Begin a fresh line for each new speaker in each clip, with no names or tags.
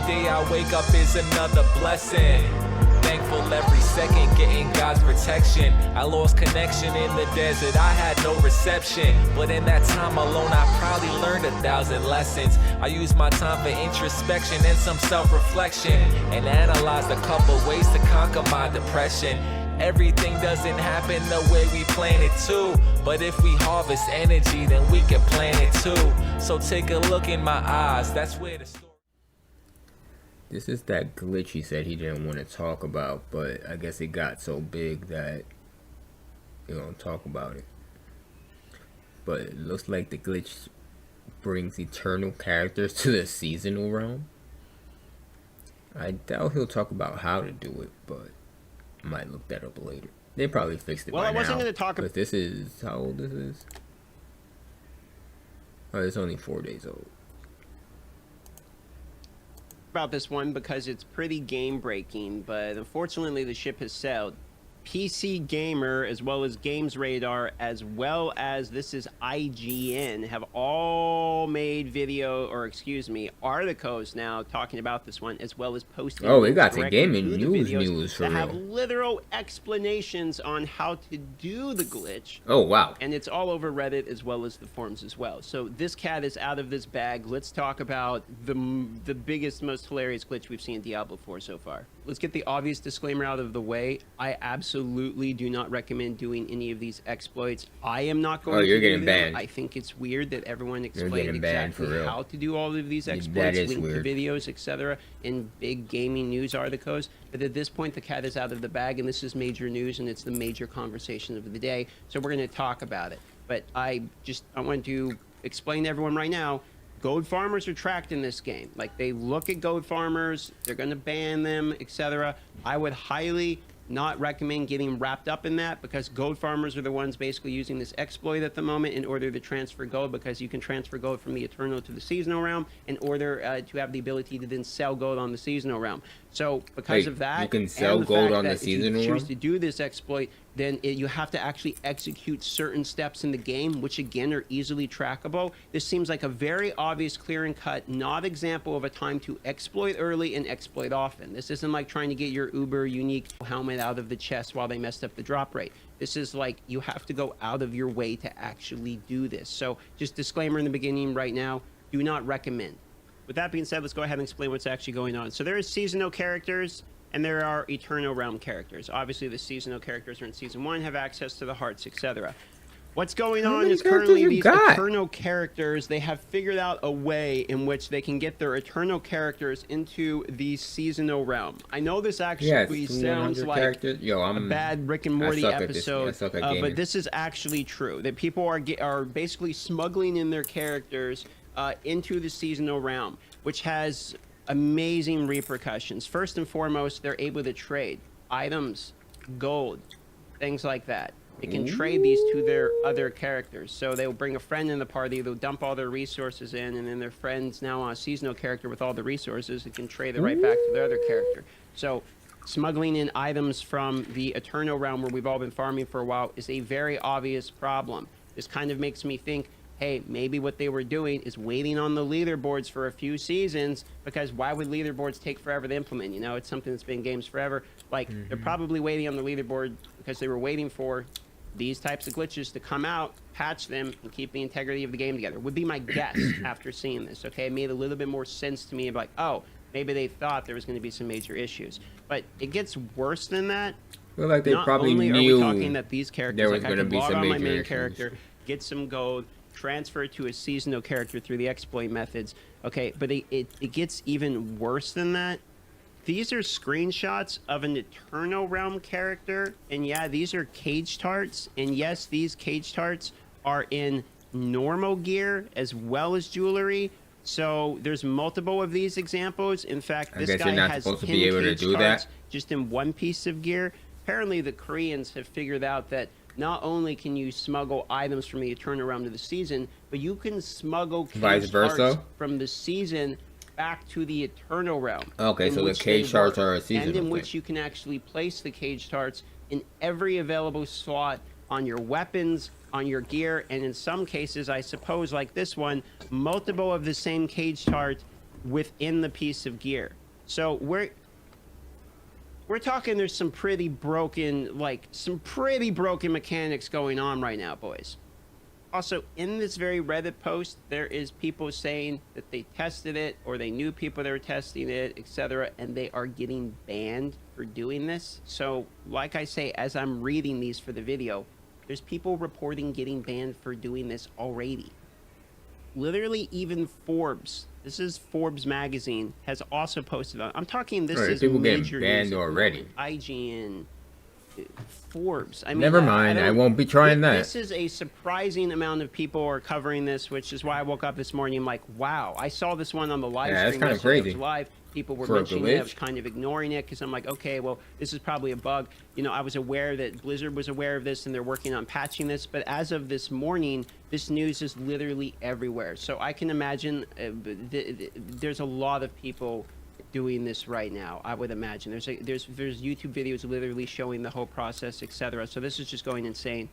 day I wake up is another blessing. Thankful every second, getting God's protection. I lost connection in the desert, I had no reception. But in that time alone, I probably learned 1,000 lessons. I used my time for introspection and some self-reflection, and analyzed a couple ways to conquer my depression. Everything doesn't happen the way we plan it to, but if we harvest energy, then we can plan it too. So take a look in my eyes, that's where the story...
This is that glitch he said he didn't want to talk about, but I guess it got so big that you don't talk about it. But it looks like the glitch brings eternal characters to the seasonal realm. I doubt he'll talk about how to do it, but I might look that up later. They probably fixed it by now. Well, I wasn't going to talk about... This is... How old this is? Oh, it's only 4 days old.
About this one because it's pretty game breaking, but unfortunately the ship has sailed. PC Gamer, as well as Games Radar, as well as this is IGN, have all made articles now talking about this one, as well as posting.
Oh, we got some gaming news for
real.
That
have literal explanations on how to do the glitch.
Oh, wow.
And it's all over Reddit as well as the forums as well. So this cat is out of this bag. Let's talk about the biggest, most hilarious glitch we've seen in Diablo 4 so far. Let's get the obvious disclaimer out of the way. I absolutely do not recommend doing any of these exploits. I am not going to do them.
Banned.
I think it's weird that everyone explained exactly how to do all of these exploits, link to videos, etc. in big gaming news articles. But at this point, the cat is out of the bag, and this is major news, and it's the major conversation of the day. So we're going to talk about it. But I want to explain to everyone right now, gold farmers are tracked in this game. Like, they look at gold farmers, they're going to ban them, etc. I would highly not recommend getting wrapped up in that, because gold farmers are the ones basically using this exploit at the moment in order to transfer gold, because you can transfer gold from the eternal to the seasonal realm in order to have the ability to then sell gold on the seasonal realm. So because of that,
you can sell gold on the seasonal realm.
If you choose to do this exploit, then you have to actually execute certain steps in the game, which again are easily trackable. This seems like a very obvious, clear and cut, not example of a time to exploit early and exploit often. This isn't like trying to get your uber unique helmet out of the chest while they messed up the drop rate. This is like, you have to go out of your way to actually do this. So just disclaimer in the beginning right now, do not recommend. With that being said, let's go ahead and explain what's actually going on. So there is seasonal characters, and there are Eternal Realm characters. Obviously, the seasonal characters are in Season 1, have access to the hearts, etc. What's going on is currently these Eternal characters, they have figured out a way in which they can get their Eternal characters into the Seasonal Realm. I know this actually sounds like a bad Rick and Morty episode, but this is actually true. That people are basically smuggling in their characters into the Seasonal Realm, which has amazing repercussions. First and foremost, they're able to trade items, gold, things like that. They can trade these to their other characters. So they'll bring a friend in the party, they'll dump all their resources in, and then their friend's now a seasonal character with all the resources. It can trade it right back to their other character. So smuggling in items from the Eternal Realm, where we've all been farming for a while, is a very obvious problem. This kind of makes me think, hey, maybe what they were doing is waiting on the leaderboards for a few seasons, because why would leaderboards take forever to implement? You know, it's something that's been in games forever. Like, they're probably waiting on the leaderboard because they were waiting for these types of glitches to come out, patch them, and keep the integrity of the game together. Would be my guess after seeing this, okay? It made a little bit more sense to me of like, oh, maybe they thought there was going to be some major issues. But it gets worse than that.
Well, like, they probably knew
not only are we talking that these characters, like, I could log on my main
issues.
character, get some gold, transfer to a seasonal character through the exploit methods. Okay, but it gets even worse than that. These are screenshots of an Eternal Realm character, and yeah, these are cage tarts, and yes, these cage tarts are in normal gear as well as jewelry. So there's multiple of these examples. In fact, this guy has 10 cage tarts just in one piece of gear. Apparently the Koreans have figured out that not only can you smuggle items from the Eternal Realm to the season, but you can smuggle cage tarts from the season back to the Eternal Realm.
Okay, so the cage tarts are a seasonal
thing. And in which you can actually place the cage tarts in every available slot on your weapons, on your gear, and in some cases, I suppose, like this one, multiple of the same cage tart within the piece of gear. So we're talking there's some pretty broken mechanics going on right now, boys. Also, in this very Reddit post, there is people saying that they tested it or they knew people that were testing it, etc., and they are getting banned for doing this. So, like I say, as I'm reading these for the video, there's people reporting getting banned for doing this already. Literally, even Forbes, this is Forbes magazine, has also posted on. I'm talking this is
people
major
getting banned
news.
already.
IGN, Forbes. I mean,
Never mind. I won't be trying that.
This is a surprising amount of people are covering this, which is why I woke up this morning. I'm like, wow. I saw this one on the live stream.
That's kind of crazy.
It was live. People were
For a
mentioning it. I was
glitch?
kind of ignoring it because I'm like, okay, well, this is probably a bug. You know, I was aware that Blizzard was aware of this and they're working on patching this. But as of this morning, this news is literally everywhere. So I can imagine there's a lot of people doing this right now. I would imagine there's YouTube videos literally showing the whole process, etc. So this is just going insane.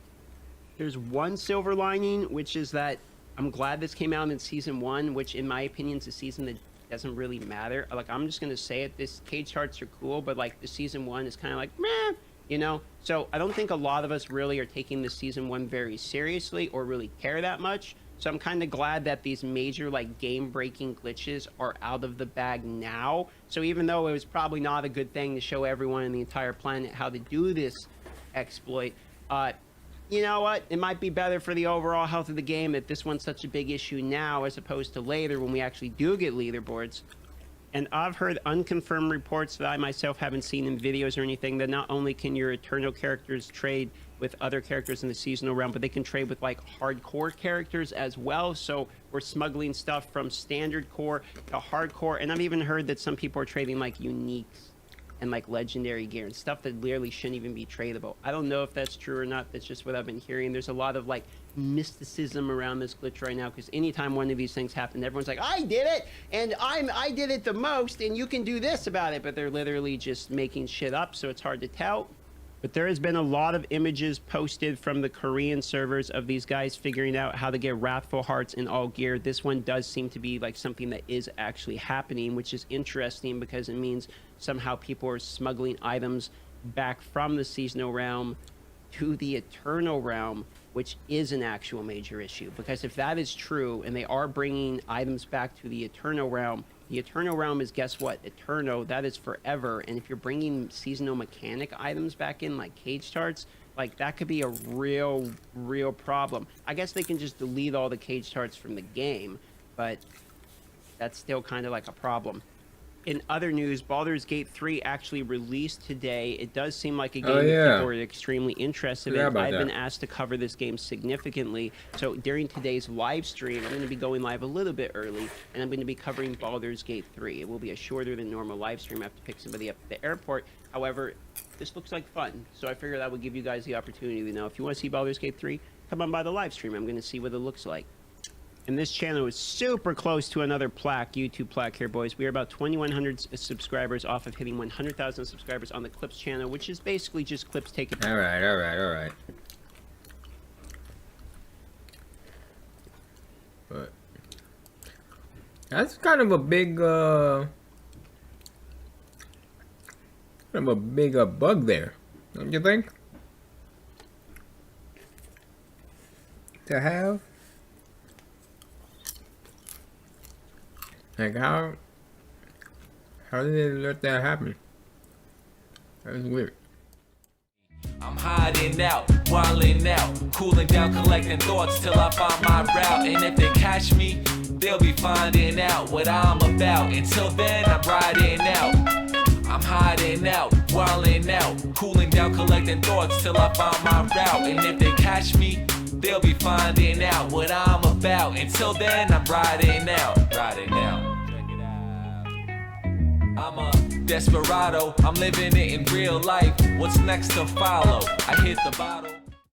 There's one silver lining, which is that I'm glad this came out in season 1, which in my opinion is a season that doesn't really matter. Like, I'm just gonna say it, this cage charts are cool, but like the season 1 is kind of like meh, you know. So I don't think a lot of us really are taking the season 1 very seriously or really care that much. So I'm kind of glad that these major like game-breaking glitches are out of the bag now. So even though it was probably not a good thing to show everyone in the entire planet how to do this exploit, you know what? It might be better for the overall health of the game if this one's such a big issue now as opposed to later when we actually do get leaderboards. And I've heard unconfirmed reports that I myself haven't seen in videos or anything that not only can your Eternal characters trade with other characters in the seasonal realm, but they can trade with like hardcore characters as well. So we're smuggling stuff from standard core to hardcore. And I've even heard that some people are trading like uniques and like legendary gear and stuff that literally shouldn't even be tradable. I don't know if that's true or not. That's just what I've been hearing. There's a lot of like mysticism around this glitch right now because anytime one of these things happen, everyone's like, I did it and I did it the most and you can do this about it, but they're literally just making shit up, so it's hard to tell. But there has been a lot of images posted from the Korean servers of these guys figuring out how to get Wrathful Hearts in all gear. This one does seem to be like something that is actually happening, which is interesting because it means somehow people are smuggling items back from the seasonal realm to the Eternal realm, which is an actual major issue. Because if that is true and they are bringing items back to the Eternal realm is, guess what? Eternal, that is forever. And if you're bringing seasonal mechanic items back in, like cage charts, like that could be a real problem. I guess they can just delete all the cage charts from the game, but that's still kind of like a problem. In other news, Baldur's Gate 3 actually released today. It does seem like a game that people are extremely interested in. I've been asked to cover this game significantly. So during today's live stream, I'm going to be going live a little bit early, and I'm going to be covering Baldur's Gate 3. It will be a shorter than normal live stream. I have to pick somebody up at the airport. However, this looks like fun, so I figured I would give you guys the opportunity to know. If you want to see Baldur's Gate 3, come on by the live stream. I'm going to see what it looks like. And this channel is super close to another plaque, YouTube plaque here, boys. We are about 2,100 subscribers off of hitting 100,000 subscribers on the Clips channel, which is basically just clips taken.
All right. But that's kind of a big, bug there, don't you think? To have. Like how did they let that happen? That was weird.
I'm hiding out, wilding out, cooling down, collecting thoughts till I find my route. And if they catch me, they'll be finding out what I'm about. Until then, I'm riding out. I'm hiding out, wilding out, cooling down, collecting thoughts till I find my route. And if they catch me, they'll be finding out what I'm about. Until then, I'm riding out. Check it out. I'm a desperado, I'm living it in real life. What's next to follow? I hit the bottle.